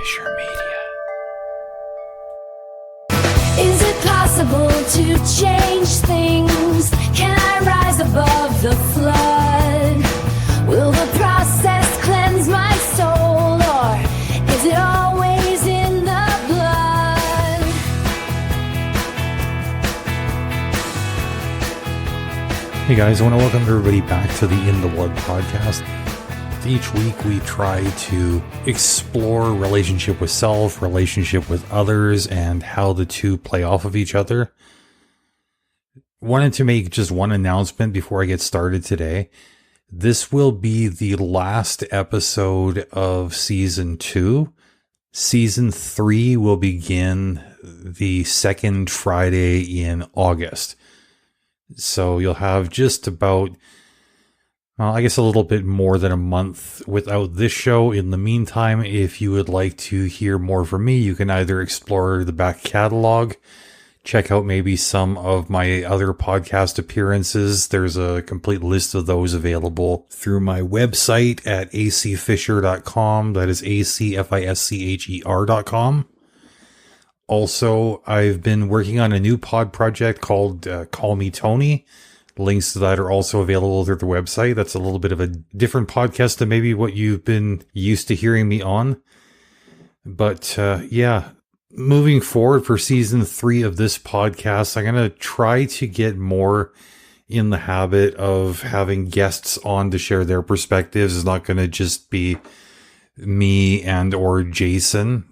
Bergen-Fischer Media. Is it possible to change things? Can I rise above the flood? Will the process cleanse my soul, or is it always in the blood? Hey guys, I want to welcome everybody back to the In the Blood podcast. Each week we try to explore relationship with self, relationship with others, and how the two play off of each other. Wanted to make just one announcement before I get started today. This will be the last episode of Season 2. Season 3 will begin the second Friday in August. So you'll have just about, I guess a little bit more than a month without this show. In the meantime, if you would like to hear more from me, you can either explore the back catalog, check out maybe some of my other podcast appearances. There's a complete list of those available through my website at acfischer.com. That is acfischer.com. Also, I've been working on a new pod project called Call Me Tony. Links to that are also available through the website. That's a little bit of a different podcast than maybe what you've been used to hearing me on. But moving forward for season 3 of this podcast, I'm going to try to get more in the habit of having guests on to share their perspectives. It's not going to just be me and or Jason.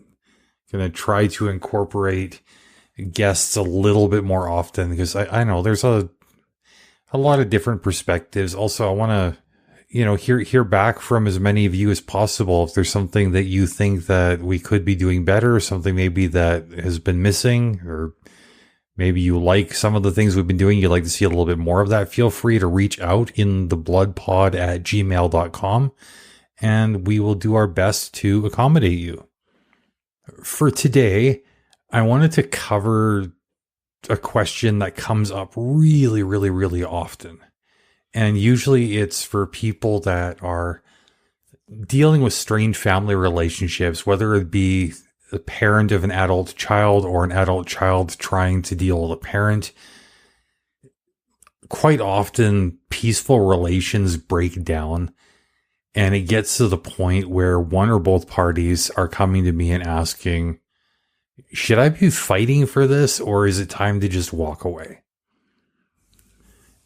I'm going to try to incorporate guests a little bit more often because I know there's a lot of different perspectives. Also, I want to, hear back from as many of you as possible. If there's something that you think that we could be doing better, something maybe that has been missing, or maybe you like some of the things we've been doing, you'd like to see a little bit more of that, feel free to reach out in thebloodpod@gmail.com, and we will do our best to accommodate you. For today, I wanted to cover a question that comes up really, really, really often. And usually it's for people that are dealing with strained family relationships, whether it be the parent of an adult child or an adult child trying to deal with a parent. Quite often, peaceful relations break down, and it gets to the point where one or both parties are coming to me and asking, should I be fighting for this, or is it time to just walk away?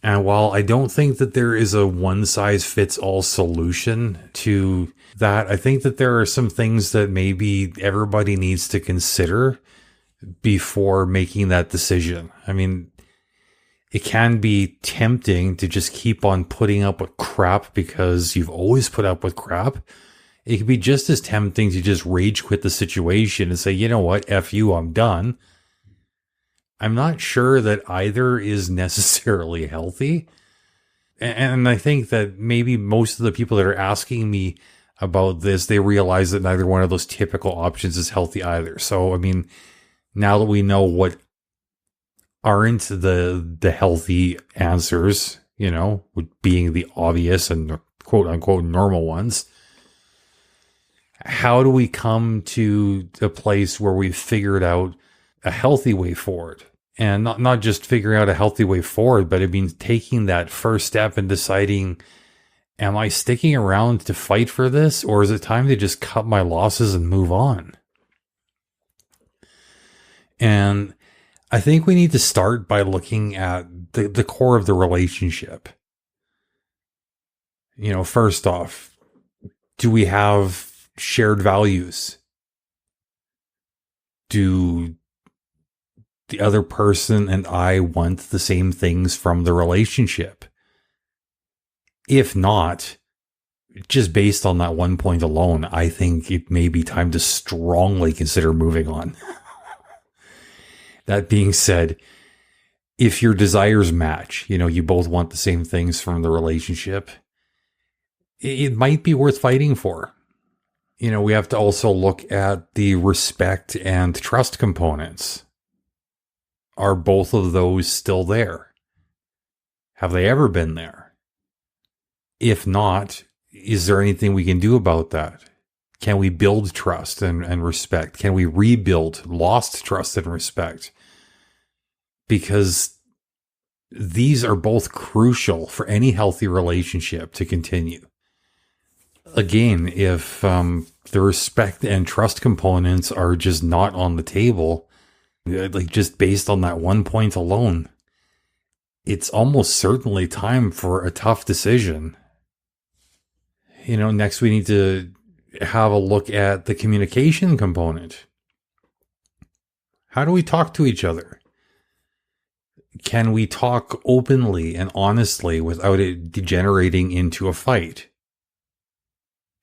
And while I don't think that there is a one-size-fits-all solution to that, I think that there are some things that maybe everybody needs to consider before making that decision. I mean, it can be tempting to just keep on putting up with crap because you've always put up with crap. It could be just as tempting to just rage quit the situation and say, you know what, F you, I'm done. I'm not sure that either is necessarily healthy. And I think that maybe most of the people that are asking me about this, they realize that neither one of those typical options is healthy either. So, I mean, now that we know what aren't the healthy answers, being the obvious and quote unquote normal ones, how do we come to a place where we've figured out a healthy way forward? And not just figuring out a healthy way forward, but it means taking that first step and deciding, am I sticking around to fight for this, or is it time to just cut my losses and move on? And I think we need to start by looking at the core of the relationship. First off, do we have shared values? Do the other person and I want the same things from the relationship? If not, just based on that one point alone, I think it may be time to strongly consider moving on. That being said, if your desires match, you both want the same things from the relationship, it might be worth fighting for. We have to also look at the respect and trust components. Are both of those still there? Have they ever been there? If not, is there anything we can do about that? Can we build trust and respect? Can we rebuild lost trust and respect? Because these are both crucial for any healthy relationship to continue. Again, if the respect and trust components are just not on the table, like just based on that one point alone, it's almost certainly time for a tough decision. Next we need to have a look at the communication component. How do we talk to each other? Can we talk openly and honestly without it degenerating into a fight?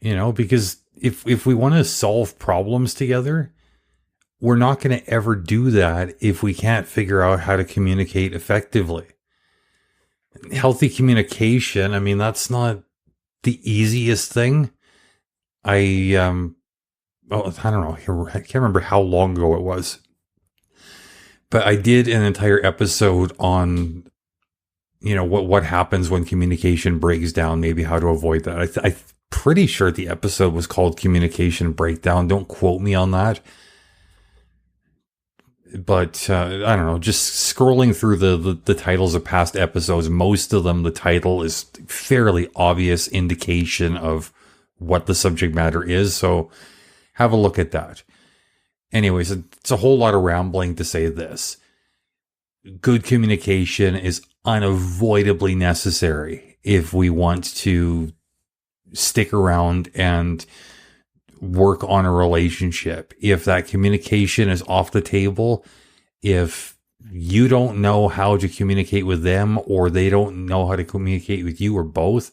Because if we want to solve problems together, we're not going to ever do that if we can't figure out how to communicate effectively. Healthy communication, I mean, that's not the easiest thing. I don't know. I can't remember how long ago it was. But I did an entire episode on, what happens when communication breaks down, maybe how to avoid that. I'm pretty sure the episode was called Communication Breakdown. Don't quote me on that. But I don't know, just scrolling through the titles of past episodes, most of them, the title is fairly obvious indication of what the subject matter is. So have a look at that. Anyways, it's a whole lot of rambling to say this. Good communication is unavoidably necessary if we want to stick around and work on a relationship. If that communication is off the table, if you don't know how to communicate with them or they don't know how to communicate with you or both,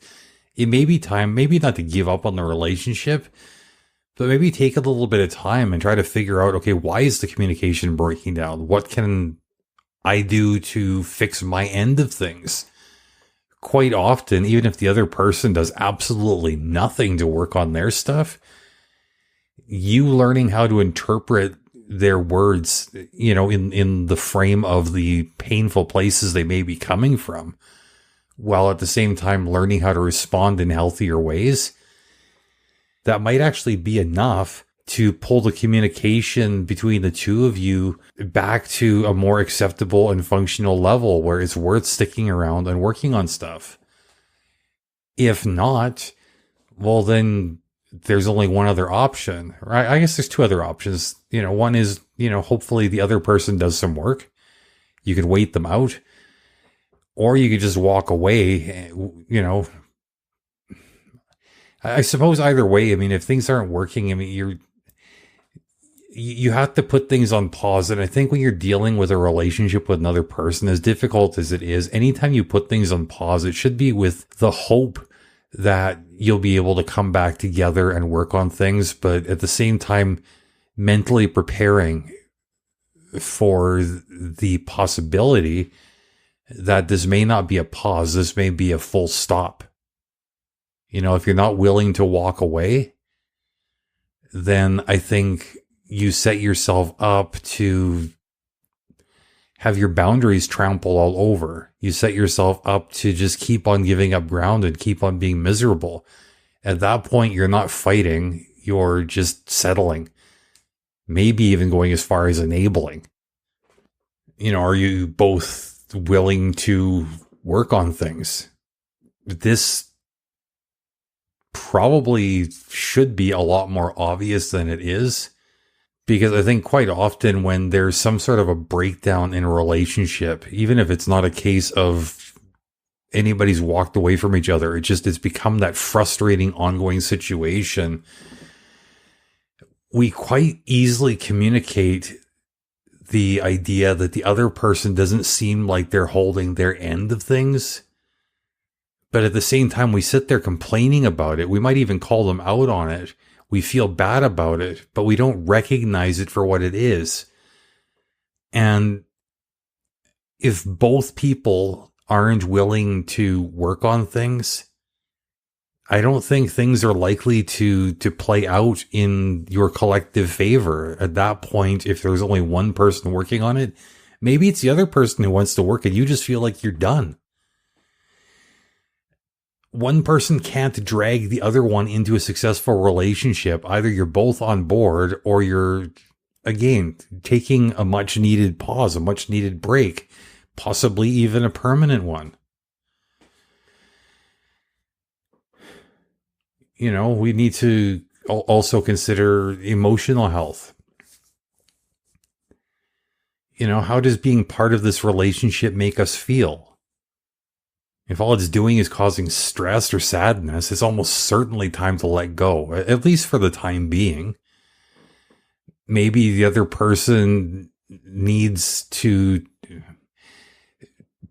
it may be time, maybe not to give up on the relationship, but maybe take a little bit of time and try to figure out, okay, why is the communication breaking down? What can I do to fix my end of things? Quite often, even if the other person does absolutely nothing to work on their stuff, you learning how to interpret their words, in the frame of the painful places they may be coming from, while at the same time learning how to respond in healthier ways, that might actually be enough to pull the communication between the two of you back to a more acceptable and functional level where it's worth sticking around and working on stuff. If not, well, then there's only one other option, right? I guess there's two other options. One is, hopefully the other person does some work. You could wait them out, or you could just walk away, I suppose either way, I mean, if things aren't working, I mean, you have to put things on pause. And I think when you're dealing with a relationship with another person, as difficult as it is, anytime you put things on pause, it should be with the hope that you'll be able to come back together and work on things, but at the same time, mentally preparing for the possibility that this may not be a pause, this may be a full stop. If you're not willing to walk away, then I think you set yourself up to have your boundaries trampled all over. You set yourself up to just keep on giving up ground and keep on being miserable. At that point, you're not fighting, you're just settling. Maybe even going as far as enabling. Are you both willing to work on things? This probably should be a lot more obvious than it is, because I think quite often when there's some sort of a breakdown in a relationship, even if it's not a case of anybody's walked away from each other, it's become that frustrating ongoing situation. We quite easily communicate the idea that the other person doesn't seem like they're holding their end of things. But at the same time, we sit there complaining about it. We might even call them out on it. We feel bad about it, but we don't recognize it for what it is. And if both people aren't willing to work on things, I don't think things are likely to play out in your collective favor. At that point, if there's only one person working on it, maybe it's the other person who wants to work and you just feel like you're done. one person can't drag the other one into a successful relationship. Either you're both on board or you're, again, taking a much needed pause, a much needed break, possibly even a permanent one. You know, we need to also consider emotional health. You know, how does being part of this relationship make us feel? If all it's doing is causing stress or sadness, it's almost certainly time to let go, at least for the time being. Maybe the other person needs to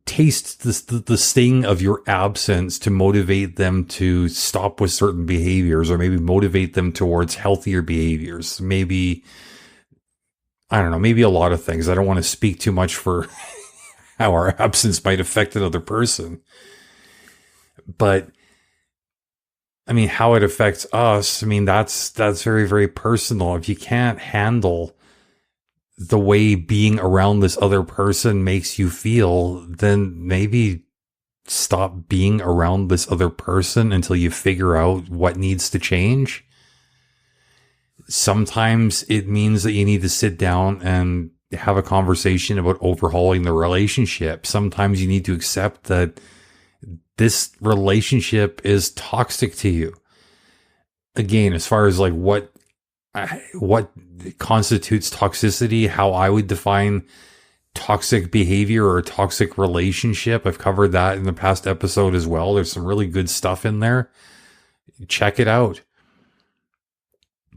taste the sting of your absence to motivate them to stop with certain behaviors, or maybe motivate them towards healthier behaviors. Maybe, I don't know, maybe a lot of things. I don't want to speak too much for how our absence might affect another person. But I mean, how it affects us, I mean, that's very, very personal. If you can't handle the way being around this other person makes you feel, then maybe stop being around this other person until you figure out what needs to change. Sometimes it means that you need to sit down and have a conversation about overhauling the relationship. Sometimes you need to accept that this relationship is toxic to you. Again, as far as like what constitutes toxicity, how I would define toxic behavior or a toxic relationship, I've covered that in the past episode as well. There's some really good stuff in there. Check it out.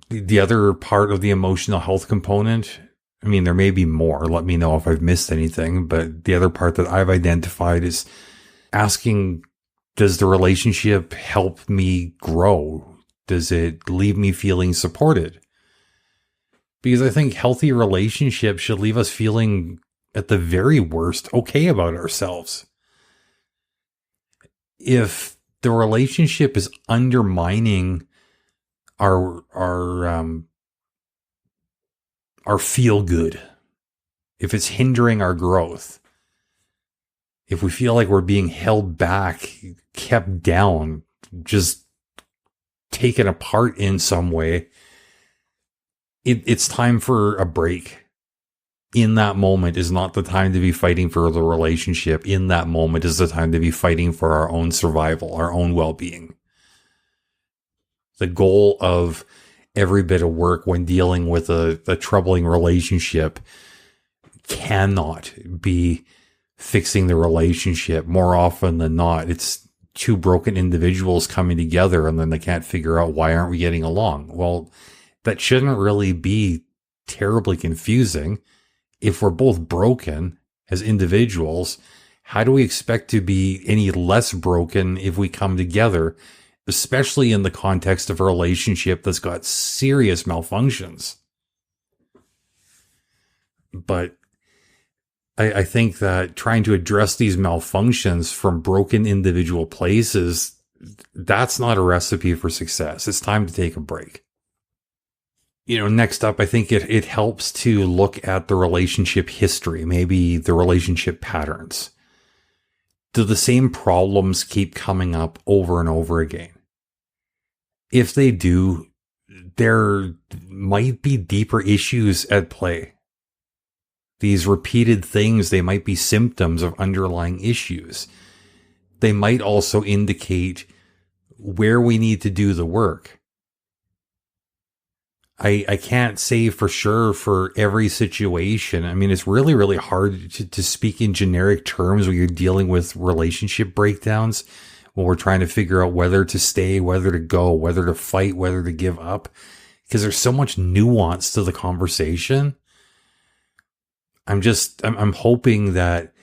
The other part of the emotional health component, I mean, there may be more. Let me know if I've missed anything. But the other part that I've identified is asking, does the relationship help me grow? Does it leave me feeling supported? Because I think healthy relationships should leave us feeling, at the very worst, okay about ourselves. If the relationship is undermining our feel good, if it's hindering our growth, if we feel like we're being held back, kept down, just taken apart in some way, it's time for a break. In that moment is not the time to be fighting for the relationship. In that moment is the time to be fighting for our own survival, our own well-being. The goal of every bit of work when dealing with a troubling relationship cannot be fixing the relationship. More often than not, it's two broken individuals coming together and then they can't figure out, why aren't we getting along? Well, that shouldn't really be terribly confusing. If we're both broken as individuals, how do we expect to be any less broken if we come together, especially in the context of a relationship that's got serious malfunctions? But I think that trying to address these malfunctions from broken individual places, that's not a recipe for success. It's time to take a break. You know, next up, I think it helps to look at the relationship history, maybe the relationship patterns. Do the same problems keep coming up over and over again? If they do, there might be deeper issues at play. These repeated things, they might be symptoms of underlying issues. They might also indicate where we need to do the work. I can't say for sure for every situation. I mean, it's really, really hard to speak in generic terms when you're dealing with relationship breakdowns, when we're trying to figure out whether to stay, whether to go, whether to fight, whether to give up, because there's so much nuance to the conversation. I'm hoping that,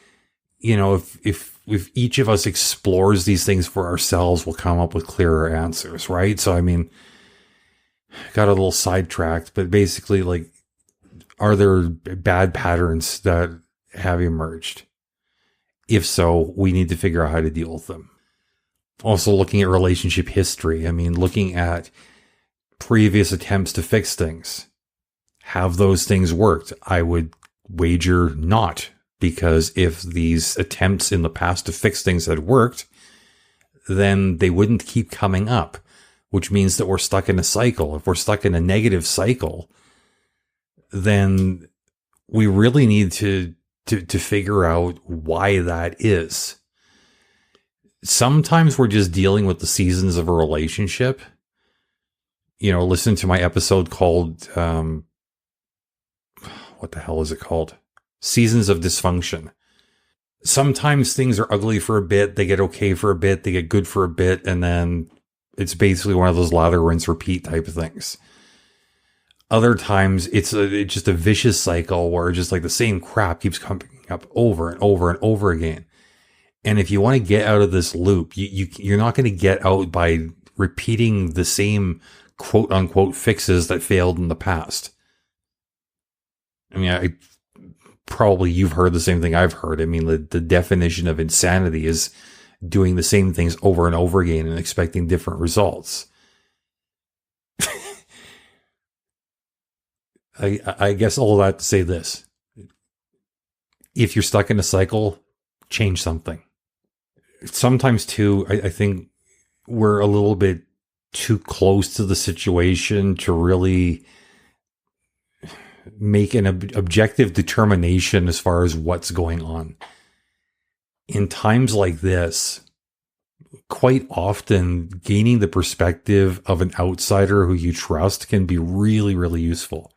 you know, if each of us explores these things for ourselves, we'll come up with clearer answers, right? So, I mean, got a little sidetracked, but basically, like, are there bad patterns that have emerged? If so, we need to figure out how to deal with them. Also looking at relationship history. I mean, looking at previous attempts to fix things. Have those things worked? I would wager not, because if these attempts in the past to fix things had worked, then they wouldn't keep coming up, which means that we're stuck in a cycle. If we're stuck in a negative cycle, then we really need to figure out why that is. Sometimes we're just dealing with the seasons of a relationship. You know, listen to my episode called, what the hell is it called? Seasons of Dysfunction. Sometimes things are ugly for a bit, they get okay for a bit, they get good for a bit, and then it's basically one of those lather, rinse, repeat type of things. Other times it's just a vicious cycle where just like the same crap keeps coming up over and over and over again. And if you want to get out of this loop, you're not going to get out by repeating the same quote unquote fixes that failed in the past. I mean, probably you've heard the same thing I've heard. I mean, the definition of insanity is doing the same things over and over again and expecting different results. I guess all of that to say this. If you're stuck in a cycle, change something. Sometimes too, I think we're a little bit too close to the situation to really make an objective determination as far as what's going on. In times like this, quite often gaining the perspective of an outsider who you trust can be really, really useful.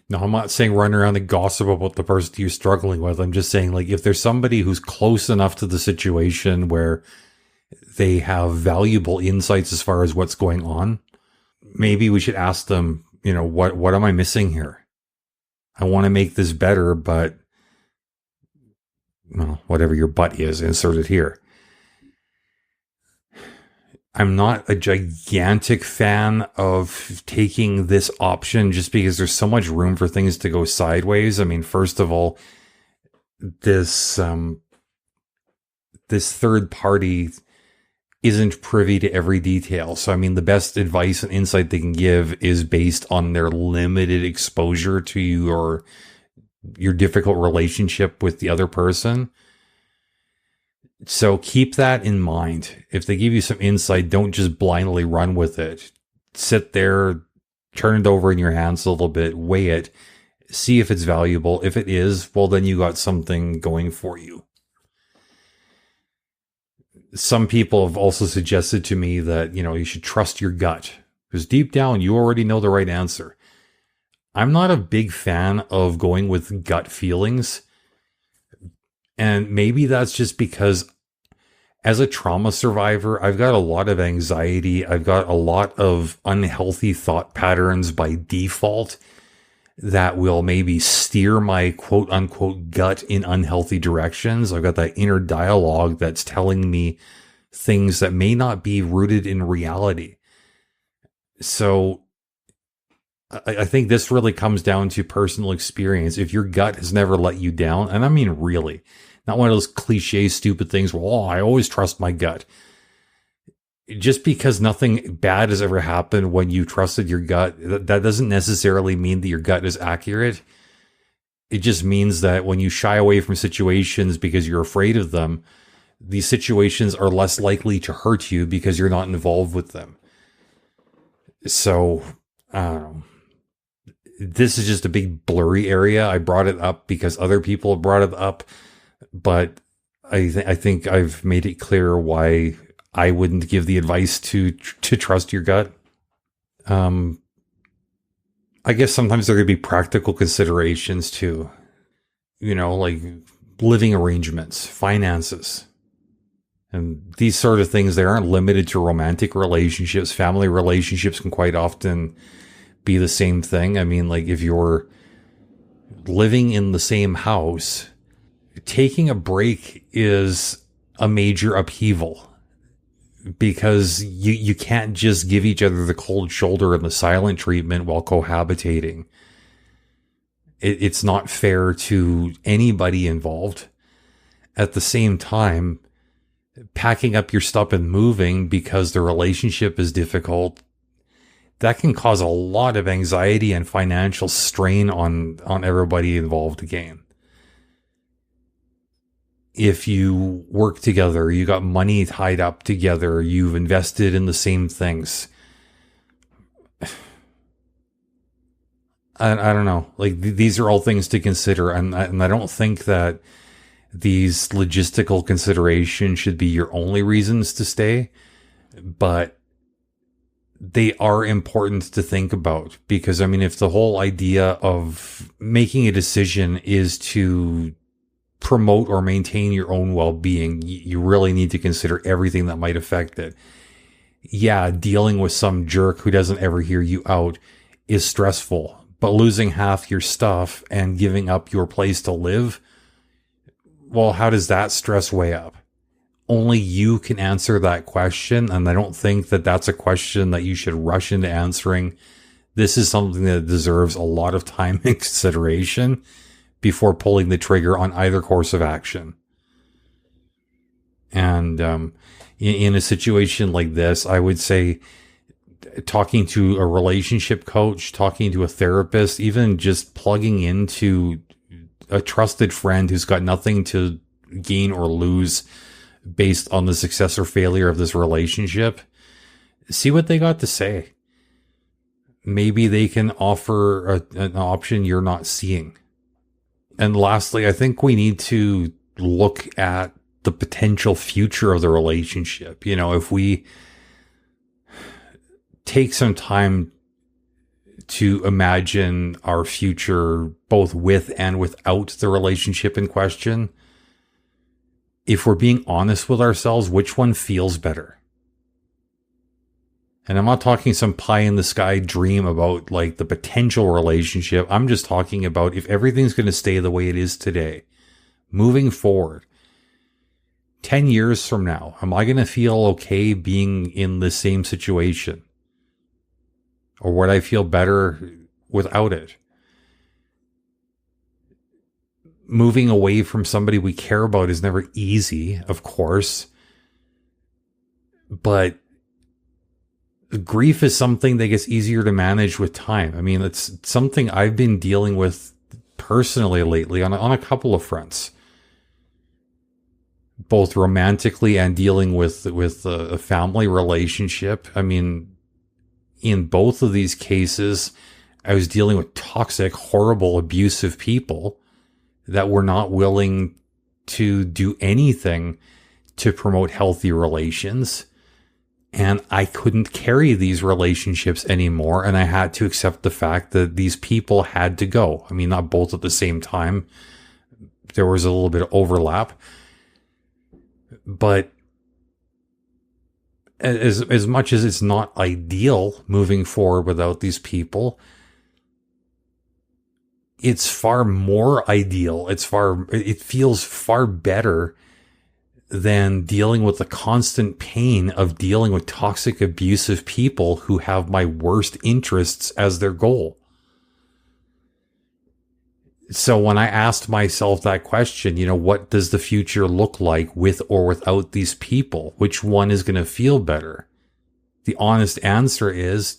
Now, I'm not saying run around and gossip about the person you're struggling with. I'm just saying, like, if there's somebody who's close enough to the situation where they have valuable insights as far as what's going on, maybe we should ask them, you know, what am I missing here? I want to make this better, but, well, whatever your butt is, insert it here. I'm not a gigantic fan of taking this option just because there's so much room for things to go sideways. I mean, first of all, this third party isn't privy to every detail. So, I mean, the best advice and insight they can give is based on their limited exposure to you or your difficult relationship with the other person. So keep that in mind. If they give you some insight, don't just blindly run with it. Sit there, turn it over in your hands a little bit, weigh it, see if it's valuable. If it is, well, then you got something going for you. Some people have also suggested to me that, you know, you should trust your gut because deep down, you already know the right answer. I'm not a big fan of going with gut feelings. And maybe that's just because as a trauma survivor, I've got a lot of anxiety. I've got a lot of unhealthy thought patterns by default that will maybe steer my quote unquote gut in unhealthy directions. I've got that inner dialogue that's telling me things that may not be rooted in reality. So I think this really comes down to personal experience. If your gut has never let you down, and I mean really, not one of those cliche, stupid things, well, oh, I always trust my gut. Just because nothing bad has ever happened when you trusted your gut, that doesn't necessarily mean that your gut is accurate. It just means that when you shy away from situations because you're afraid of them, these situations are less likely to hurt you because you're not involved with them. So, I don't know. This is just a big blurry area. I brought it up because other people have brought it up, but I think I've made it clear why I wouldn't give the advice to trust your gut. I guess sometimes there could be practical considerations too, you know, like living arrangements, finances, and these sort of things. They aren't limited to romantic relationships. Family relationships can quite often be the same thing. I mean, like if you're living in the same house, taking a break is a major upheaval because you can't just give each other the cold shoulder and the silent treatment while cohabitating. It's not fair to anybody involved. At the same time, packing up your stuff and moving because the relationship is difficult, that can cause a lot of anxiety and financial strain on everybody involved again. if you work together, you got money tied up together, you've invested in the same things. I don't know. Like, these are all things to consider. And I don't think that these logistical considerations should be your only reasons to stay, but they are important to think about. Because, I mean, if the whole idea of making a decision is to promote or maintain your own well-being, you really need to consider everything that might affect it. Yeah, dealing with some jerk who doesn't ever hear you out is stressful. But losing half your stuff and giving up your place to live, well, how does that stress weigh up? Only you can answer that question, and I don't think that that's a question that you should rush into answering. This is something that deserves a lot of time and consideration before pulling the trigger on either course of action. And in a situation like this, I would say talking to a relationship coach, talking to a therapist, even just plugging into a trusted friend who's got nothing to gain or lose based on the success or failure of this relationship. See what they got to say. Maybe they can offer an option you're not seeing. And lastly, I think we need to look at the potential future of the relationship. You know, if we take some time to imagine our future, both with and without the relationship in question, if we're being honest with ourselves, which one feels better? And I'm not talking some pie in the sky dream about like the potential relationship. I'm just talking about if everything's going to stay the way it is today, moving forward, 10 years from now, am I going to feel okay being in the same situation? Or would I feel better without it? Moving away from somebody we care about is never easy, of course. But grief is something that gets easier to manage with time. I mean, it's something I've been dealing with personally lately on a couple of fronts. Both romantically and dealing with a family relationship. I mean, in both of these cases, I was dealing with toxic, horrible, abusive people that were not willing to do anything to promote healthy relations. And I couldn't carry these relationships anymore. And I had to accept the fact that these people had to go. I mean, not both at the same time. There was a little bit of overlap. But as much as it's not ideal moving forward without these people, it's far more ideal. It feels far better than dealing with the constant pain of dealing with toxic, abusive people who have my worst interests as their goal. So when I asked myself that question, you know, what does the future look like with or without these people? Which one is going to feel better? The honest answer is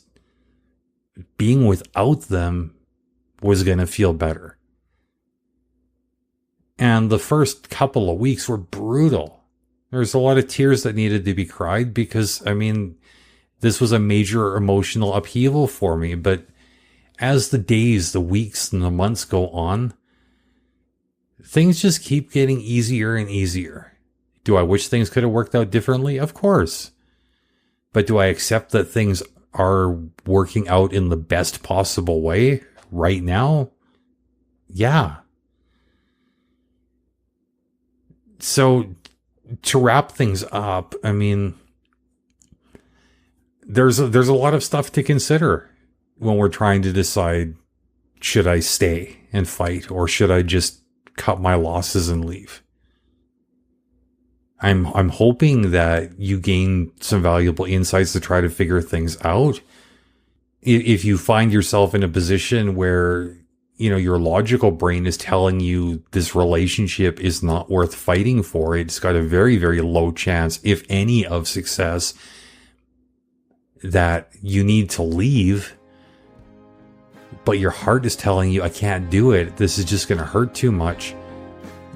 being without them was going to feel better. And the first couple of weeks were brutal. There's a lot of tears that needed to be cried because, I mean, this was a major emotional upheaval for me. But as the days, the weeks, and the months go on, things just keep getting easier and easier. Do I wish things could have worked out differently? Of course. But do I accept that things are working out in the best possible way right now? Yeah. So to wrap things up, I mean, there's a lot of stuff to consider when we're trying to decide, should I stay and fight or should I just cut my losses and leave? I'm hoping that you gain some valuable insights to try to figure things out. If you find yourself in a position where, you know, your logical brain is telling you this relationship is not worth fighting for, it's got a very, very low chance, if any, of success, that you need to leave, but your heart is telling you, I can't do it, this is just going to hurt too much,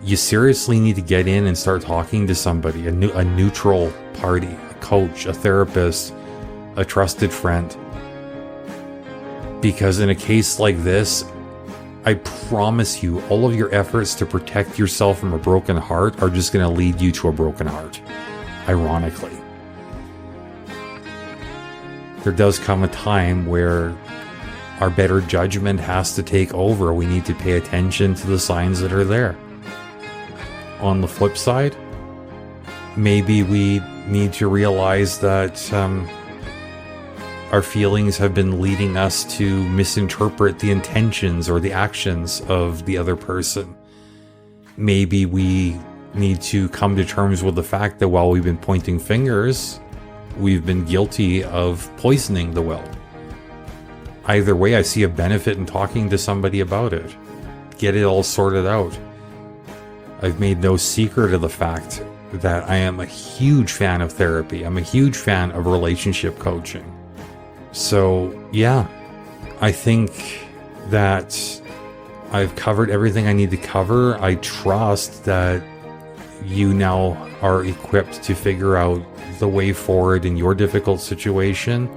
you seriously need to get in and start talking to somebody, a neutral party, a coach, a therapist, a trusted friend. Because in a case like this, I promise you, all of your efforts to protect yourself from a broken heart are just going to lead you to a broken heart, ironically. There does come a time where our better judgment has to take over. We need to pay attention to the signs that are there. On the flip side, maybe we need to realize that our feelings have been leading us to misinterpret the intentions or the actions of the other person. Maybe we need to come to terms with the fact that while we've been pointing fingers, we've been guilty of poisoning the well. Either way, I see a benefit in talking to somebody about it. Get it all sorted out. I've made no secret of the fact that I am a huge fan of therapy. I'm a huge fan of relationship coaching. So, yeah, I think that I've covered everything I need to cover. I trust that you now are equipped to figure out the way forward in your difficult situation.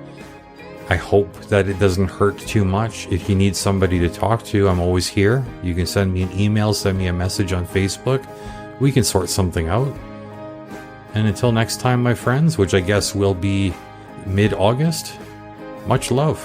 I hope that it doesn't hurt too much. If you need somebody to talk to, I'm always here. You can send me an email, send me a message on Facebook. We can sort something out. And until next time, my friends, which I guess will be mid-August, much love.